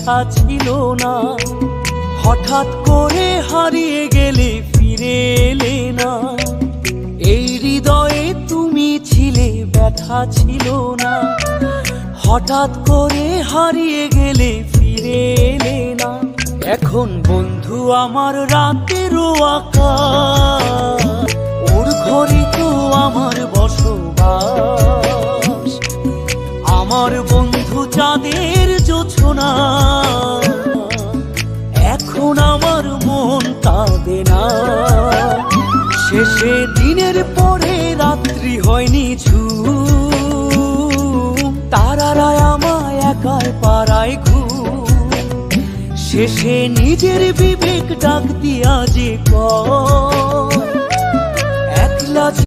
ব্যথা ছিল না। হঠাৎ করে হারিয়ে গেলে ফিরে এলে না। এই হৃদয়ে তুমি ছিলে, ব্যথা ছিল না। হঠাৎ করে হারিয়ে গেলে ফিরে এলে না। এখন বন্ধু আমার রাতেরও আকাশ, ওর ঘরে তো আমার বসবাস। আমার বন্ধু চাঁদের জোছনা, এখন আমার মন কাঁদে না। শেষে দিনের পরে রাত্রি হয়নি ঝুম, তারারা আমায় একাই পাড়ায় ঘুম। শেষে নিজের বিবেক ডাক দিয়া যে কয় একলা